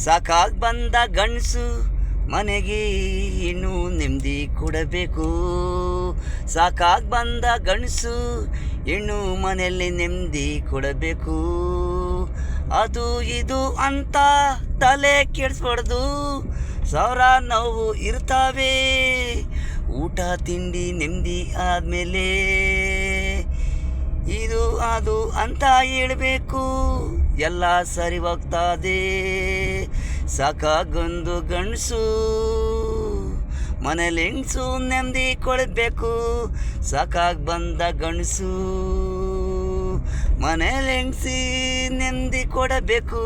ಸಾಕಾಗ್ ಬಂದ ಗಂಡಸು ಮನೆಗೆ ಇನ್ನೂ ನೆಮ್ಮದಿ ಕೊಡಬೇಕು. ಸಾಕಾಗ್ ಬಂದ ಗಂಡಸು ಹೆಣ್ಣು ಮನೆಯಲ್ಲಿ ನೆಮ್ಮದಿ ಕೊಡಬೇಕು. ಅದು ಇದು ಅಂತ ತಲೆ ಕೆಡಿಸ್ಬಾರ್ದು. ಸಾವಿರ ನೋವು ಇರ್ತಾವೆ, ಊಟ ತಿಂಡಿ ನೆಮ್ಮದಿ ಆದಮೇಲೆ ಇದು ಅದು ಅಂತ ಹೇಳಬೇಕು. ಎಲ್ಲ ಸರಿ ಹೋಗ್ತದೆ. ಸಾಕಾಗೊಂದು ಗಂಡಸು ಮನೇಲಿ ಹೆಂಗಸು ನೆಮ್ಮದಿ ಕೊಡಬೇಕು. ಸಾಕಾಗಿ ಬಂದ ಗಂಡಸು ಮನೇಲಿ ಹೆಂಗಸಿ ನೆಮ್ಮದಿ ಕೊಡಬೇಕು.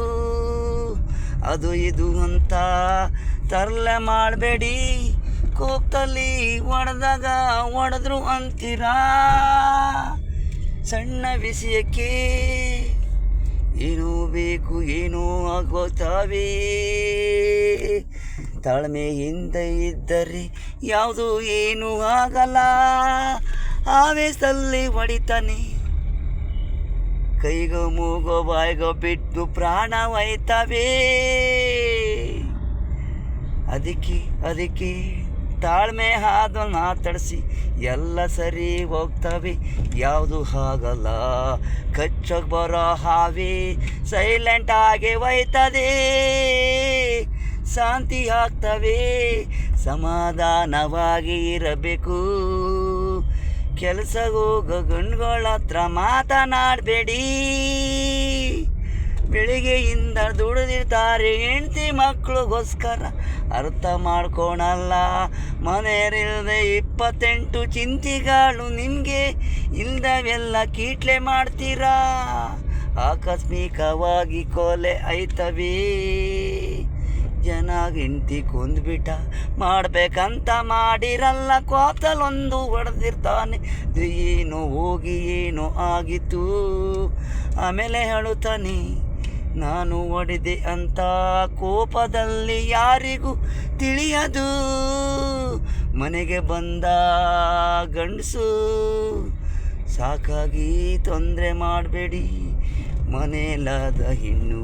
ಅದು ಇದು ಅಂತ ತರಲೆ ಮಾಡಬೇಡಿ. ಕೋಪದಲ್ಲಿ ಹೊಡೆದ್ರು ಅಂತೀರಾ. ಸಣ್ಣ ವಿಷಯಕ್ಕೆ ಏನೋ ಬೇಕು ಏನೋ ಆಗೋತಾವೆ. ತಾಳ್ಮೆಯಿಂದ ಇದ್ದರೆ ಯಾವುದು ಏನೂ ಆಗಲ್ಲ. ಆವೇಶದಲ್ಲಿ ಹೊಡಿತಾನೆ, ಕೈಗೋ ಮೂಗೋ ಬಾಯಿಗೋ ಬಿಟ್ಟು ಪ್ರಾಣ ಹೋಯ್ತವೆ. ಅದಕ್ಕೆ ತಾಳ್ಮೆ ಹಾದು ಮಾತಾಡಿಸಿ ಎಲ್ಲ ಸರಿ ಹೋಗ್ತವೆ. ಯಾವುದು ಆಗಲ್ಲ. ಕಚ್ಚೋಗಿ ಬರೋ ಹಾವಿ ಸೈಲೆಂಟ್ ಆಗಿ ಹೋಯ್ತದೆ. ಶಾಂತಿ ಆಗ್ತವೆ. ಸಮಾಧಾನವಾಗಿ ಇರಬೇಕು. ಕೆಲಸ ಹೋಗೋ ಗಂಡುಗಳ ಹತ್ರ ಮಾತನಾಡಬೇಡಿ. ಬೆಳಿಗ್ಗೆಯಿಂದ ದುಡಿದಿರ್ತಾರೆ ಹೆಂಡತಿ ಮಕ್ಕಳಿಗೋಸ್ಕರ, ಅರ್ಥ ಮಾಡ್ಕೊಳಲ್ಲ. ಮನೆಯಲ್ಲಿಲ್ಲದೆ 28 ಚಿಂತೆಗಳು ನಿಮಗೆ ಇಲ್ದವೆಲ್ಲ ಕೀಟ್ಲೆ ಮಾಡ್ತೀರಾ. ಆಕಸ್ಮಿಕವಾಗಿ ಕೊಲೆ ಆಯ್ತವೆ. ಜನ ಹೆಂಡತಿ ಕೊಂದ್ಬಿಟ್ಟ ಮಾಡ್ಬೇಕಂತ ಮಾಡಿರಲ್ಲ. ಕೋತಲೊಂದು ಹೊಡೆದಿರ್ತಾನೆ. ಏನೋ ಹೋಗಿ ಏನೋ ಆಗಿತ್ತು. ಆಮೇಲೆ ಹೇಳುತ್ತಾನೆ ನಾನು ಹೊಡೆದೆ ಅಂತ. ಕೋಪದಲ್ಲಿ ಯಾರಿಗೂ ತಿಳಿಯದು. ಮನೆಗೆ ಬಂದ ಗಂಡಸು ಸಾಕಾಗಿ ತೊಂದರೆ ಮಾಡಬೇಡಿ. ಮನೆಯಲ್ಲಾದ ಹೆಣ್ಣು